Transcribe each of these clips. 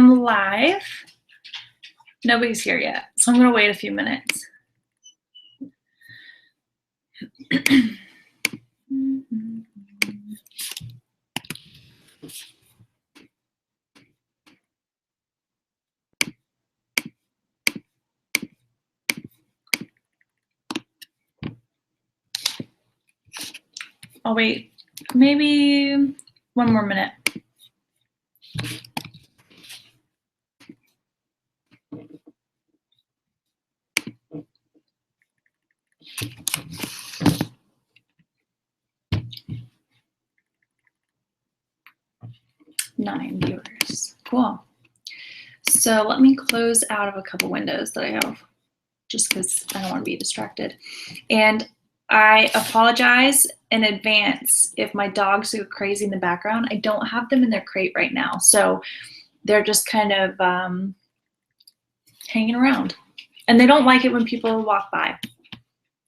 am live. Nobody's here yet, so I'm going to wait a few minutes. I'll wait maybe one more minute. Nine viewers. Cool. So let me close out of a couple windows that I have just because I don't want to be distracted. And I apologize in advance if my dogs go crazy in the background. I don't have them in their crate right now, so they're just kind of hanging around. And they don't like it when people walk by,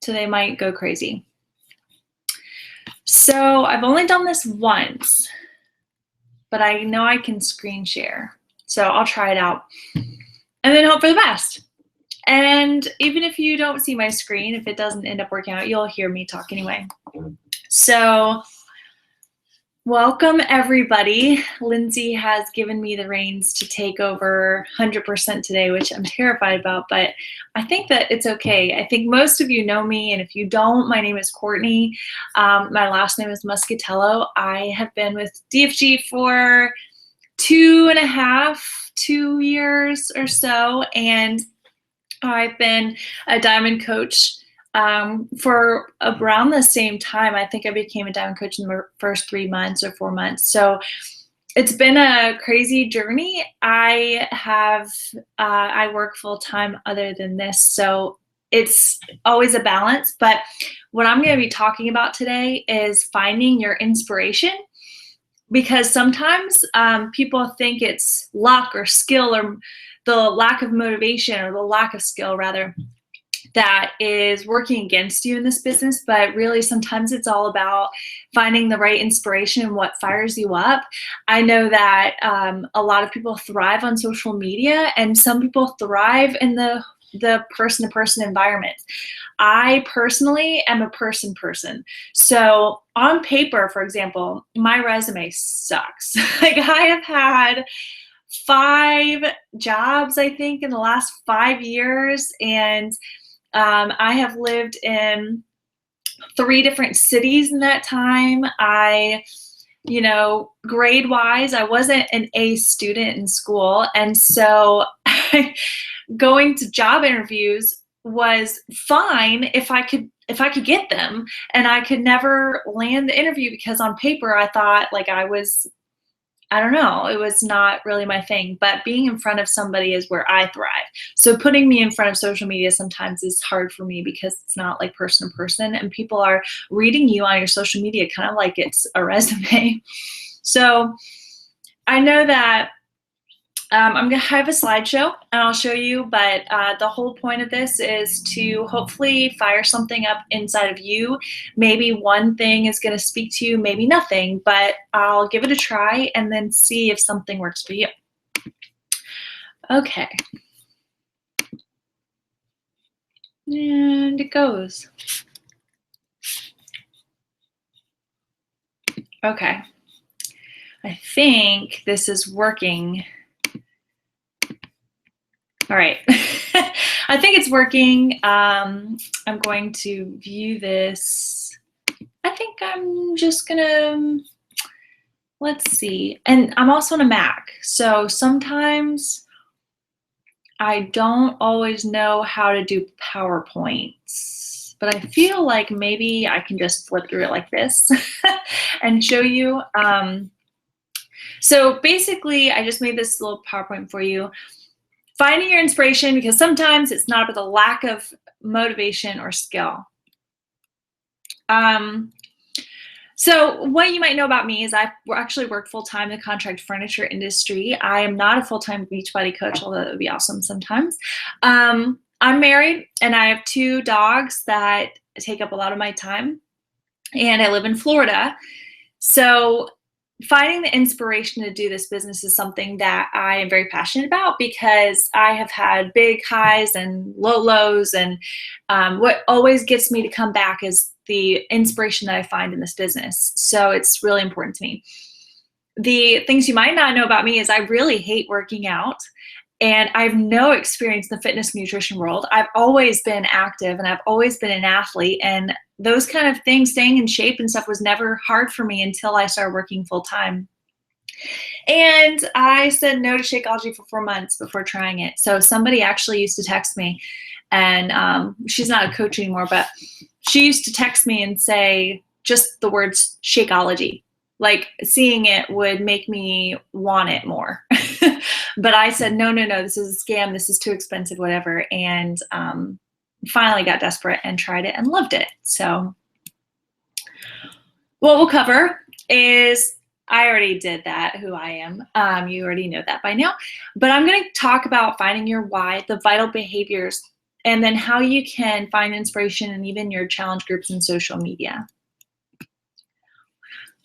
so they might go crazy. So I've only done this once, but I know I can screen share. So I'll try it out and then hope for the best. And even if you don't see my screen, if it doesn't end up working out, you'll hear me talk anyway. So welcome everybody. Lindsay has given me the reins to take over 100% today, which I'm terrified about, but I think that it's okay. I think most of you know me, and if you don't, my name is Courtney. My last name is Muscatello. I have been with DFG for 2 years or so, and I've been a diamond coach for around the same time. I think I became a diamond coach in the first 3 months or 4 months. So it's been a crazy journey. I work full time other than this, so it's always a balance. But what I'm going to be talking about today is finding your inspiration, because sometimes people think it's luck or skill or the lack of motivation or the lack of skill rather that is working against you in this business, but really sometimes it's all about finding the right inspiration and what fires you up. I know that a lot of people thrive on social media, and some people thrive in the person-to-person environment. I personally am a person. So on paper, for example, my resume sucks. Like, I have had 5 jobs, I think, in the last 5 years, and I have lived in 3 different cities in that time. Grade-wise, I wasn't an A student in school, and so going to job interviews was fine if I could get them, and I could never land the interview because on paper I thought like I don't know, it was not really my thing, but being in front of somebody is where I thrive. So putting me in front of social media sometimes is hard for me because it's not like person to person, and people are reading you on your social media kind of like it's a resume. So I know that I'm going to have a slideshow and I'll show you, but the whole point of this is to hopefully fire something up inside of you. Maybe one thing is going to speak to you, maybe nothing, but I'll give it a try and then see if something works for you. Okay. And it goes. Okay. I think this is working. All right, I think it's working. I'm going to view this. I think I'm just gonna, let's see. And I'm also on a Mac, so sometimes I don't always know how to do PowerPoints, but I feel like maybe I can just flip through it like this and show you. So basically, I just made this little PowerPoint for you. Finding your inspiration, because sometimes it's not about the lack of motivation or skill. So what you might know about me is I actually work full-time in the contract furniture industry. I am not a full-time Beachbody coach, although that would be awesome sometimes. I'm married and I have 2 dogs that take up a lot of my time, and I live in Florida. So finding the inspiration to do this business is something that I am very passionate about, because I have had big highs and low lows, and what always gets me to come back is the inspiration that I find in this business. So it's really important to me. The things you might not know about me is I really hate working out, and I have no experience in the fitness nutrition world. I've always been active and I've always been an athlete, and those kind of things, staying in shape and stuff, was never hard for me until I started working full time. And I said no to Shakeology for 4 months before trying it. So somebody actually used to text me, and she's not a coach anymore, but she used to text me and say just the words Shakeology. Like, seeing it would make me want it more. But I said, no, this is a scam. This is too expensive, whatever. And finally got desperate and tried it and loved it. So what we'll cover is, I already did that, who I am. You already know that by now. But I'm going to talk about finding your why, the vital behaviors, and then how you can find inspiration in even your challenge groups and social media.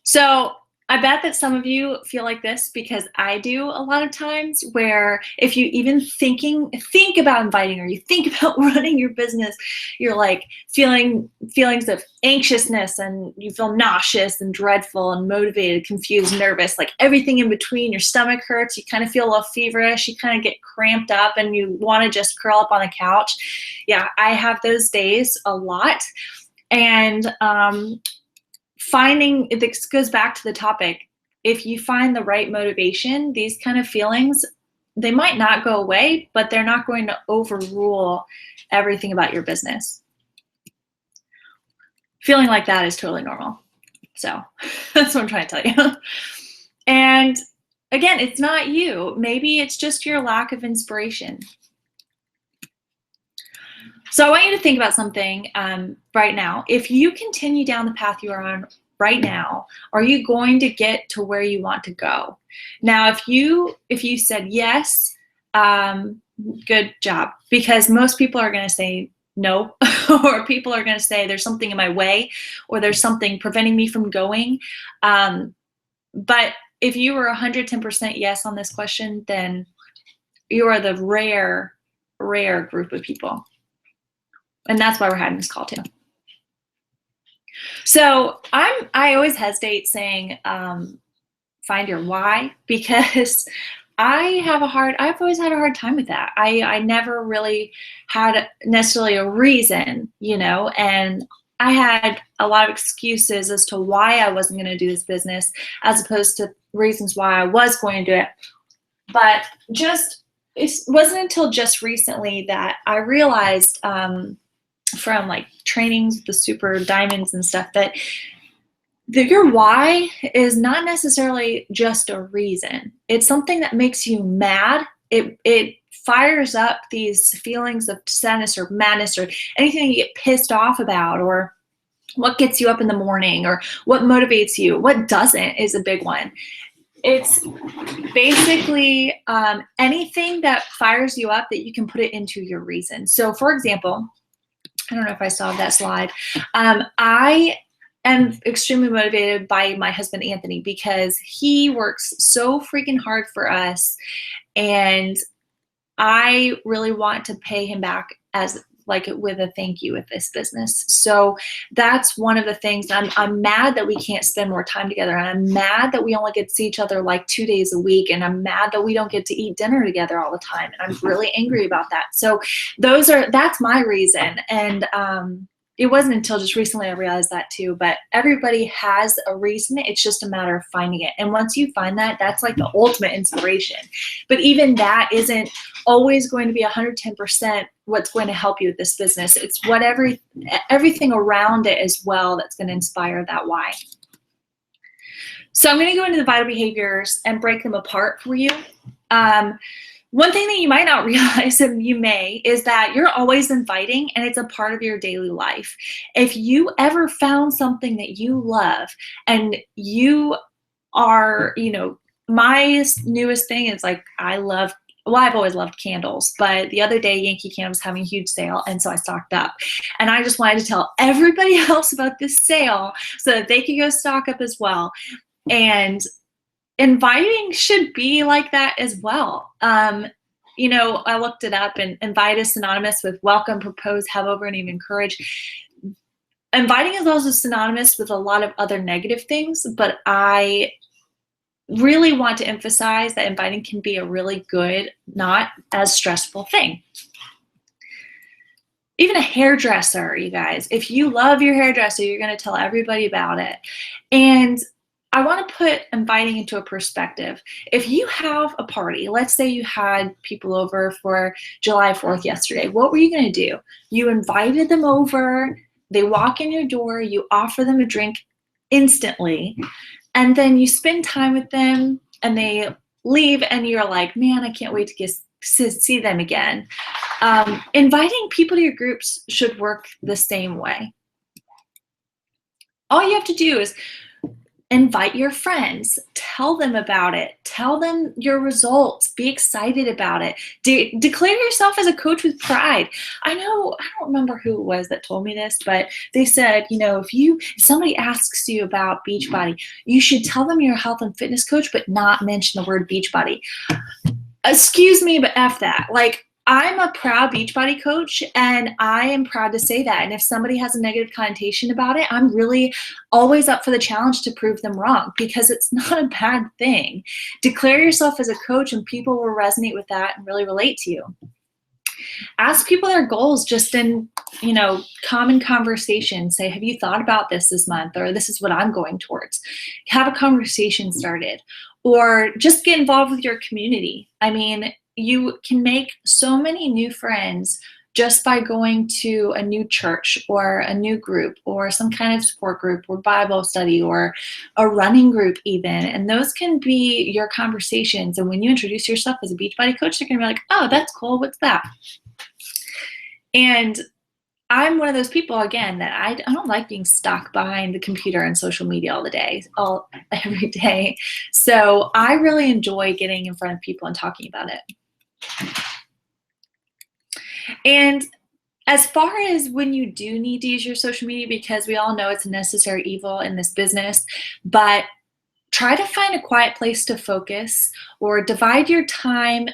So I bet that some of you feel like this, because I do a lot of times, where if you even think about inviting, or you think about running your business, you're like feelings of anxiousness, and you feel nauseous and dreadful and motivated, confused, nervous, like everything in between. Your stomach hurts, you kind of feel a little feverish, you kind of get cramped up, and you want to just curl up on the couch. Yeah, I have those days a lot. And finding, this goes back to the topic, if you find the right motivation, these kind of feelings, they might not go away, but they're not going to overrule everything about your business. Feeling like that is totally normal. So that's what I'm trying to tell you. And again, it's not you. Maybe it's just your lack of inspiration. So I want you to think about something right now. If you continue down the path you are on right now, are you going to get to where you want to go? Now, if you said yes, good job, because most people are going to say no, or people are going to say there's something in my way, or there's something preventing me from going. But if you were 110% yes on this question, then you are the rare group of people. And that's why we're having this call too. So I always hesitate saying find your why, because I've always had a hard time with that. I never really had necessarily a reason, and I had a lot of excuses as to why I wasn't going to do this business, as opposed to reasons why I was going to do it. But it wasn't until just recently that I realized, from like trainings, the super diamonds and stuff, that your why is not necessarily just a reason. It's something that makes you mad. It fires up these feelings of sadness or madness, or anything you get pissed off about, or what gets you up in the morning, or what motivates you. What doesn't is a big one. It's basically anything that fires you up that you can put it into your reason. So for example, I don't know if I saw that slide. I am extremely motivated by my husband, Anthony, because he works so freaking hard for us. And I really want to pay him back with a thank you with this business. So that's one of the things. I'm mad that we can't spend more time together, and I'm mad that we only get to see each other like 2 days a week, and I'm mad that we don't get to eat dinner together all the time, and I'm really angry about that. So that's my reason. And it wasn't until just recently I realized that too, but everybody has a reason. It's just a matter of finding it. And once you find that, that's like the ultimate inspiration. But even that isn't always going to be 110% what's going to help you with this business. It's everything around it as well that's going to inspire that why. So I'm going to go into the vital behaviors and break them apart for you. One thing that you might not realize, and you may, is that you're always inviting, and it's a part of your daily life. If you ever found something that you love, and you are, my newest thing is like, I've always loved candles, but the other day Yankee Candle was having a huge sale, and so I stocked up. And I just wanted to tell everybody else about this sale so that they could go stock up as well. And inviting should be like that as well. I looked it up, and invite is synonymous with welcome, propose, have over, and even encourage. Inviting is also synonymous with a lot of other negative things, but I really want to emphasize that inviting can be a really good, not as stressful thing. Even a hairdresser, you guys, if you love your hairdresser, you're going to tell everybody about it. And I want to put inviting into a perspective. If you have a party, let's say you had people over for July 4th yesterday, what were you going to do? You invited them over, they walk in your door, you offer them a drink instantly, and then you spend time with them and they leave and you're like, man, I can't wait to see them again. Inviting people to your groups should work the same way. All you have to do is invite your friends, tell them about it, tell them your results, be excited about it, declare yourself as a coach with pride. I don't remember who it was that told me this, but they said, if somebody asks you about Beachbody, you should tell them you're a health and fitness coach, but not mention the word Beachbody. Excuse me, but F that. Like, I'm a proud Beachbody coach, and I am proud to say that. And if somebody has a negative connotation about it, I'm really always up for the challenge to prove them wrong, because it's not a bad thing. Declare yourself as a coach, and people will resonate with that and really relate to you. Ask people their goals just in, common conversation. Say, have you thought about this month? Or this is what I'm going towards. Have a conversation started. Or just get involved with your community. I mean, you can make so many new friends just by going to a new church or a new group or some kind of support group or Bible study or a running group even. And those can be your conversations. And when you introduce yourself as a Beachbody coach, they're going to be like, oh, that's cool. What's that? And I'm one of those people, again, that I don't like being stuck behind the computer and social media every day. So I really enjoy getting in front of people and talking about it. And as far as when you do need to use your social media, because we all know it's a necessary evil in this business, but try to find a quiet place to focus, or divide your time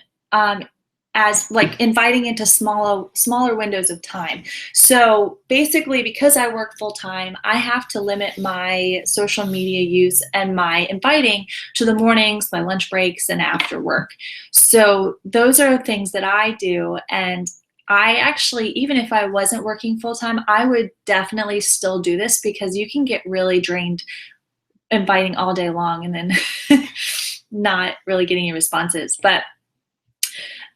as like inviting into smaller windows of time. So basically, because I work full time, I have to limit my social media use and my inviting to the mornings, my lunch breaks, and after work. So those are things that I do. And I actually, even if I wasn't working full time, I would definitely still do this, because you can get really drained inviting all day long and then not really getting your responses. But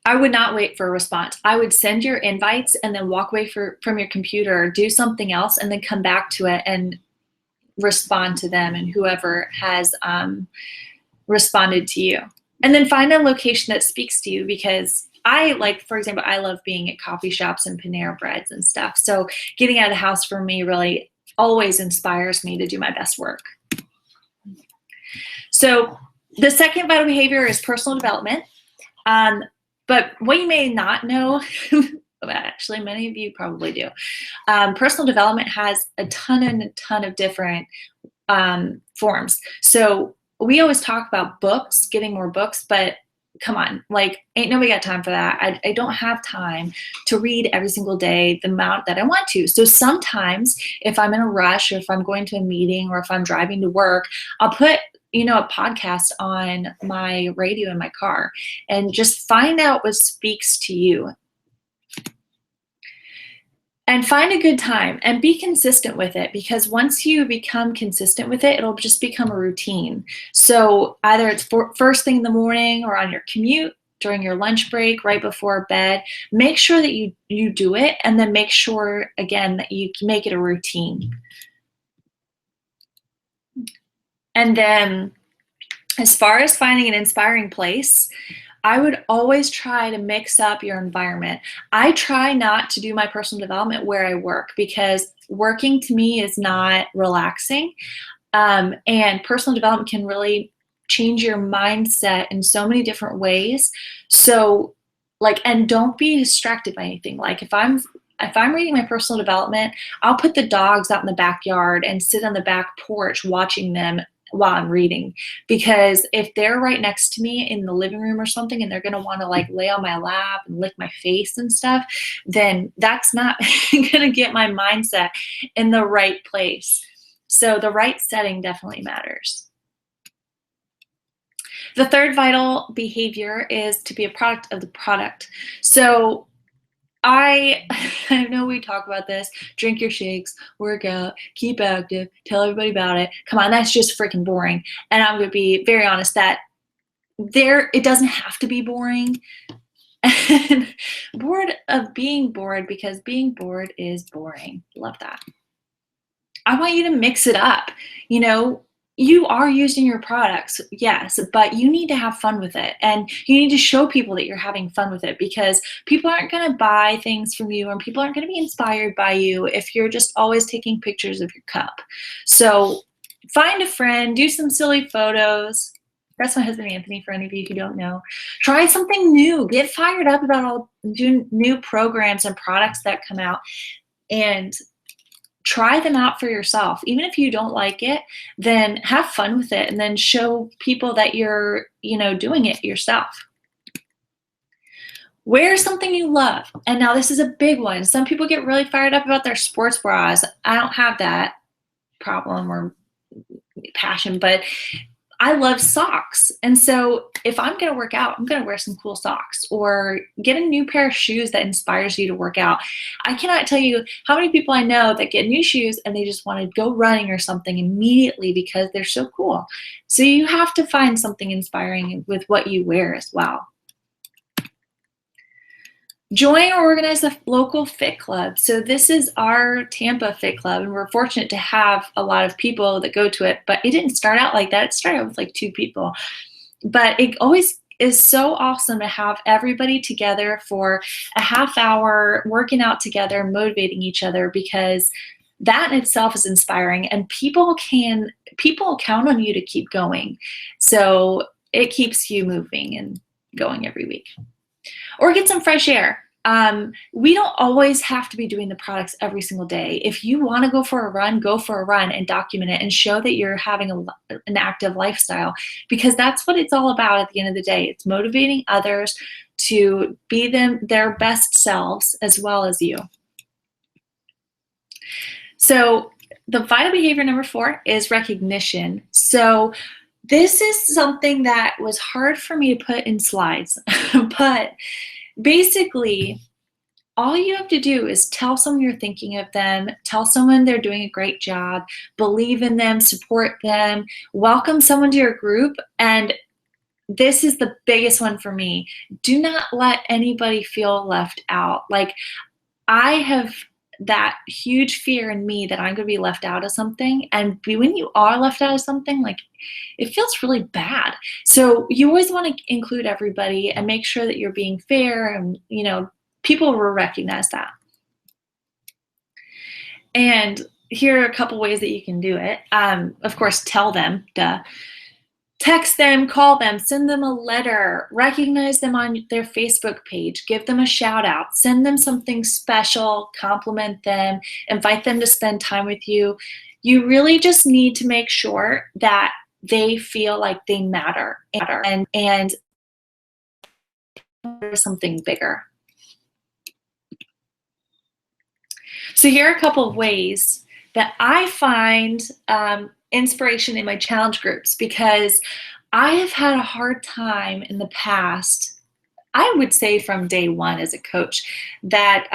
I would not wait for a response. I would send your invites and then walk away from your computer, do something else, and then come back to it and respond to them and whoever has responded to you. And then find a location that speaks to you, because for example, I love being at coffee shops and Panera Breads and stuff. So getting out of the house for me really always inspires me to do my best work. So the second vital behavior is personal development. But what you may not know, actually many of you probably do, personal development has a ton of different forms. So we always talk about books, getting more books, but come on, like, ain't nobody got time for that. I don't have time to read every single day the amount that I want to. So sometimes if I'm in a rush, or if I'm going to a meeting, or if I'm driving to work, I'll put a podcast on my radio in my car and just find out what speaks to you. And find a good time and be consistent with it, because once you become consistent with it, it'll just become a routine. So either it's first thing in the morning, or on your commute, during your lunch break, right before bed. Make sure that you do it, and then make sure, again, that you make it a routine. And then as far as finding an inspiring place, I would always try to mix up your environment. I try not to do my personal development where I work, because working to me is not relaxing. And personal development can really change your mindset in so many different ways. So and don't be distracted by anything. Like if I'm reading my personal development, I'll put the dogs out in the backyard and sit on the back porch watching them while I'm reading, because if they're right next to me in the living room or something and they're going to want to like lay on my lap and lick my face and stuff, then that's not going to get my mindset in the right place. So the right setting definitely matters. The third vital behavior is to be a product of the product. So I know we talk about this, drink your shakes, work out, keep active, tell everybody about it. Come on, that's just freaking boring. And I'm going to be very honest that it doesn't have to be boring. And bored of being bored, because being bored is boring. Love that. I want you to mix it up. You know, you are using your products, yes, but you need to have fun with it. And you need to show people that you're having fun with it, because people aren't going to buy things from you and people aren't going to be inspired by you if you're just always taking pictures of your cup. So find a friend, do some silly photos. That's my husband, Anthony, for any of you who don't know. Try something new. Get fired up about all new programs and products that come out, and try them out for yourself. Even if you don't like it, then have fun with it and then show people that you're, doing it yourself. Wear something you love. And now this is a big one. Some people get really fired up about their sports bras. I don't have that problem or passion, but I love socks. And so if I'm going to work out, I'm going to wear some cool socks or get a new pair of shoes that inspires you to work out. I cannot tell you how many people I know that get new shoes and they just want to go running or something immediately because they're so cool. So you have to find something inspiring with what you wear as well. Join or organize a local fit club. So this is our Tampa Fit Club, and we're fortunate to have a lot of people that go to it, but it didn't start out like that. It started out with like 2 people. But it always is so awesome to have everybody together for a half hour, working out together, motivating each other, because that in itself is inspiring, and people count on you to keep going. So it keeps you moving and going every week. Or get some fresh air. We don't always have to be doing the products every single day. If you want to go for a run, go for a run and document it and show that you're having an active lifestyle, because that's what it's all about at the end of the day. It's motivating others to be their best selves as well as you. So the vital behavior number 4 is recognition. So this is something that was hard for me to put in slides, but basically all you have to do is tell someone you're thinking of them, tell someone they're doing a great job, believe in them, support them, welcome someone to your group. And this is the biggest one for me. Do not let anybody feel left out. Like, I have that huge fear in me that I'm going to be left out of something. And when you are left out of something, like, it feels really bad. So you always want to include everybody and make sure that you're being fair, and, people will recognize that. And here are a couple ways that you can do it. Of course, tell them, text them, call them, send them a letter, recognize them on their Facebook page, give them a shout out, send them something special, compliment them, invite them to spend time with you. You really just need to make sure that they feel like they matter and there's something bigger. So here are a couple of ways that I find inspiration in my challenge groups, because I have had a hard time in the past, I would say from day one as a coach, that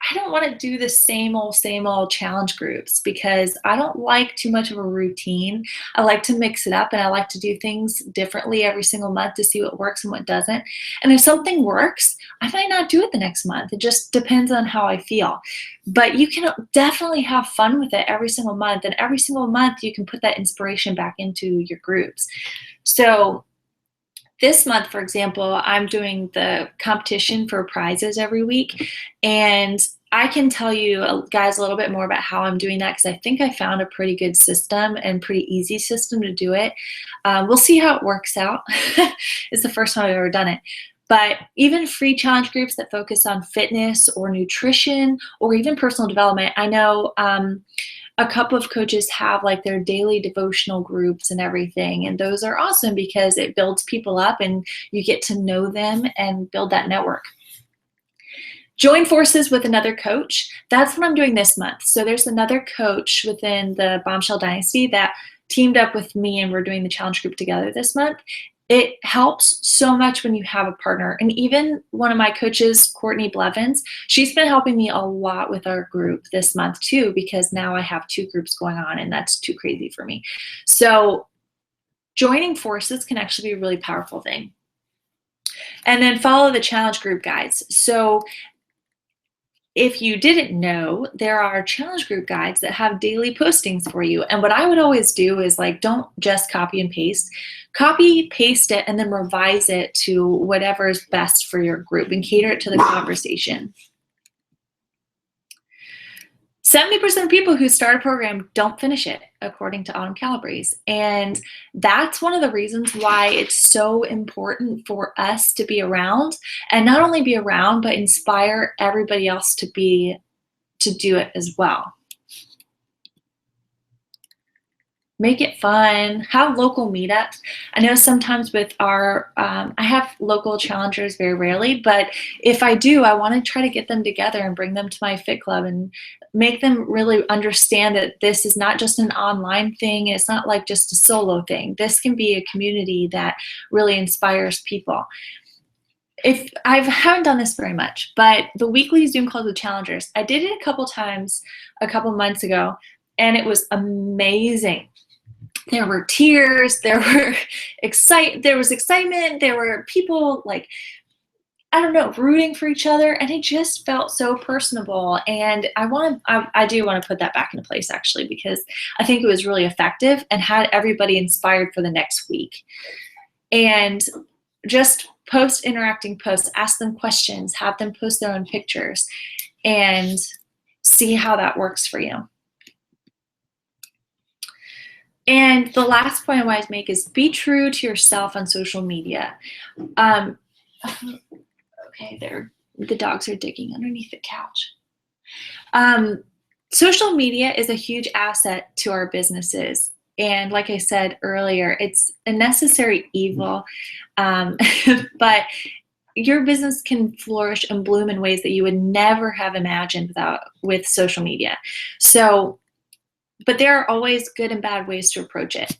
I don't want to do the same old challenge groups, because I don't like too much of a routine. I like to mix it up, and I like to do things differently every single month to see what works and what doesn't. And if something works, I might not do it the next month. It just depends on how I feel. But you can definitely have fun with it every single month, and every single month you can put that inspiration back into your groups. So this month, for example, I'm doing the competition for prizes every week, and I can tell you guys a little bit more about how I'm doing that, because I think I found a pretty good system and pretty easy system to do it. We'll see how it works out. It's the first time I've ever done it. But even free challenge groups that focus on fitness or nutrition or even personal development. I know a couple of coaches have like their daily devotional groups and everything. And those are awesome because it builds people up and you get to know them and build that network. Join forces with another coach. That's what I'm doing this month. So there's another coach within the Bombshell Dynasty that teamed up with me, and we're doing the challenge group together this month. It helps so much when you have a partner. And even one of my coaches, Courtney Blevins, she's been helping me a lot with our group this month too, because now I have 2 groups going on and that's too crazy for me. So joining forces can actually be a really powerful thing. And then follow the challenge group guides. So if you didn't know, there are challenge group guides that have daily postings for you. And what I would always do is like, don't just copy and paste. Copy, paste it, and then revise it to whatever is best for your group and cater it to the conversation. 70% of people who start a program don't finish it, according to Autumn Calabrese. And that's one of the reasons why it's so important for us to be around, and not only be around, but inspire everybody else to do it as well. Make it fun. Have local meetups. I know sometimes with our, I have local challengers very rarely, but if I do, I want to try to get them together and bring them to my fit club and make them really understand that this is not just an online thing. It's not like just a solo thing. This can be a community that really inspires people. If I haven't done this very much, but the weekly Zoom calls with challengers, I did it a couple times a couple months ago, and it was amazing. There were tears, there was excitement, there were people like, I don't know, rooting for each other, and it just felt so personable. And I do want to put that back into place actually, because I think it was really effective and had everybody inspired for the next week. And just post interacting posts, ask them questions, have them post their own pictures, and see how that works for you. And the last point I want to make is be true to yourself on social media. Okay, the dogs are digging underneath the couch. Social media is a huge asset to our businesses. And like I said earlier, it's a necessary evil, but your business can flourish and bloom in ways that you would never have imagined with social media. So, but there are always good and bad ways to approach it.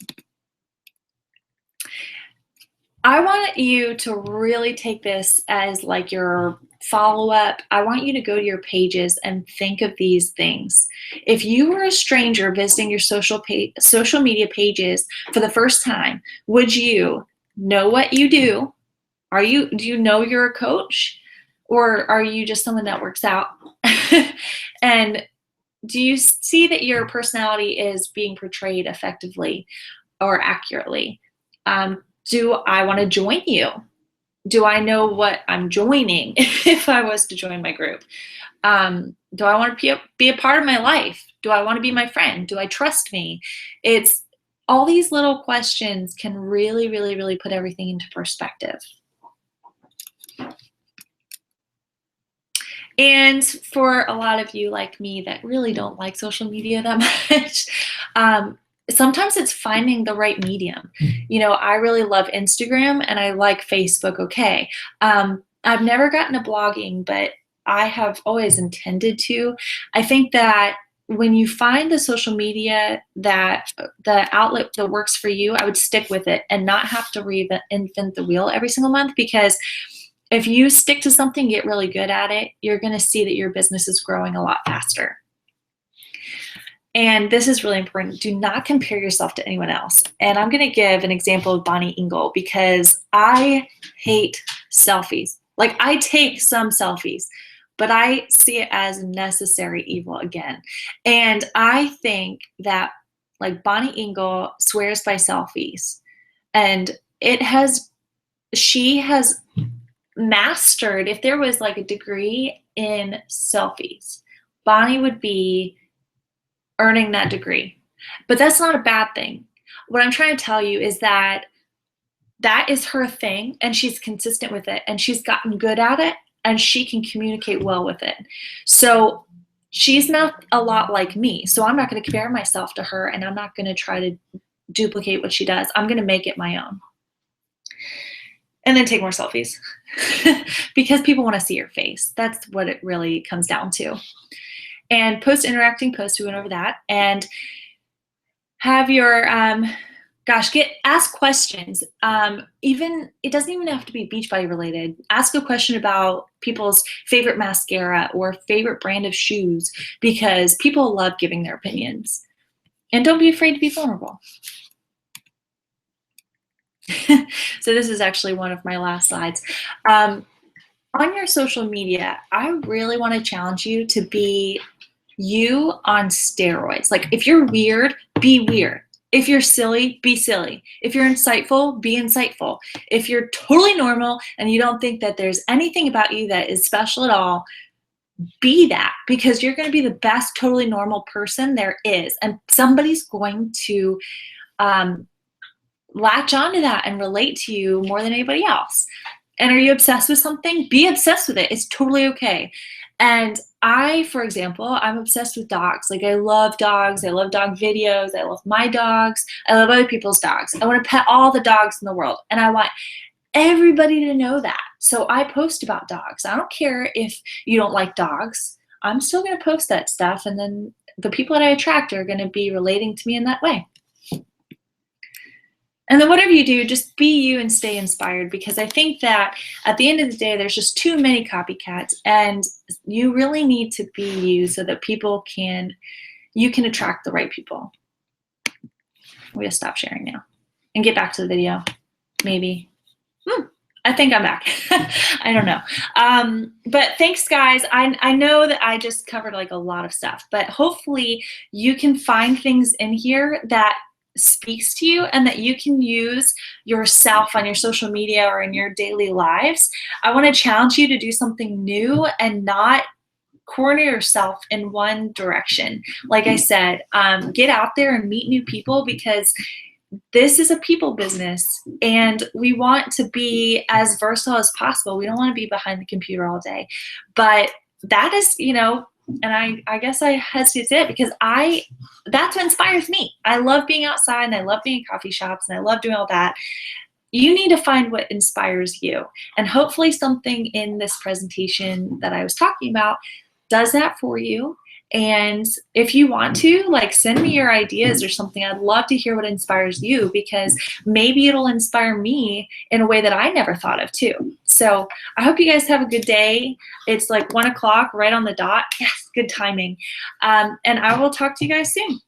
I want you to really take this as like your follow-up. I want you to go to your pages and think of these things. If you were a stranger visiting your social media pages for the first time, would you know what you do? Do you know you're a coach, or are you just someone that works out? And do you see that your personality is being portrayed effectively or accurately? Do I want to join you? Do I know what I'm joining if I was to join my group? Do I want to be a part of my life? Do I want to be my friend? Do I trust me? It's all these little questions can really, really, really put everything into perspective. And for a lot of you like me that really don't like social media that much, sometimes it's finding the right medium. You know, I really love Instagram and I like Facebook, okay. I've never gotten to blogging, but I have always intended to. I think that when you find the social media that the outlet that works for you, I would stick with it and not have to reinvent the wheel every single month, because if you stick to something, get really good at it, you're going to see that your business is growing a lot faster. And this is really important. Do not compare yourself to anyone else. And I'm going to give an example of Bonnie Engel, because I hate selfies. Like, I take some selfies, but I see it as necessary evil again. And I think that like Bonnie Engel swears by selfies, and she has mastered, if there was like a degree in selfies, Bonnie would be earning that degree. But that's not a bad thing. What I'm trying to tell you is that that is her thing, and she's consistent with it, and she's gotten good at it, and she can communicate well with it. So she's not a lot like me, so I'm not going to compare myself to her, and I'm not going to try to duplicate what she does. I'm going to make it my own. And then take more selfies because people want to see your face. That's what it really comes down to. And post interacting posts, we went over that. And have your, ask questions. Even, it doesn't even have to be Beachbody related. Ask a question about people's favorite mascara or favorite brand of shoes, because people love giving their opinions. And don't be afraid to be vulnerable. So this is actually one of my last slides. On your social media, I really want to challenge you to be you on steroids. Like, if you're weird, be weird. If you're silly, be silly. If you're insightful, be insightful. If you're totally normal and you don't think that there's anything about you that is special at all, be that, because you're going to be the best totally normal person there is. And somebody's going to latch onto that and relate to you more than anybody else. And are you obsessed with something? Be obsessed with it. It's totally okay. And I, for example, I'm obsessed with dogs. Like, I love dogs. I love dog videos. I love my dogs. I love other people's dogs. I want to pet all the dogs in the world. And I want everybody to know that. So I post about dogs. I don't care if you don't like dogs. I'm still going to post that stuff. And then the people that I attract are going to be relating to me in that way. And then whatever you do, just be you and stay inspired, because I think that at the end of the day, there's just too many copycats, and you really need to be you so that you can attract the right people. I'm going to stop sharing now and get back to the video, maybe. I think I'm back. I don't know. But thanks, guys. I know that I just covered like a lot of stuff, but hopefully you can find things in here that speaks to you and that you can use yourself on your social media or in your daily lives. I want to challenge you to do something new and not corner yourself in one direction. Like I said, get out there and meet new people, because this is a people business and we want to be as versatile as possible. We don't want to be behind the computer all day, but that is, and I guess I hesitate to say it because that's what inspires me. I love being outside and I love being in coffee shops and I love doing all that. You need to find what inspires you. And hopefully something in this presentation that I was talking about does that for you. And if you want to, send me your ideas or something. I'd love to hear what inspires you, because maybe it'll inspire me in a way that I never thought of too. So I hope you guys have a good day. It's like 1 o'clock right on the dot. Yes, good timing. And I will talk to you guys soon.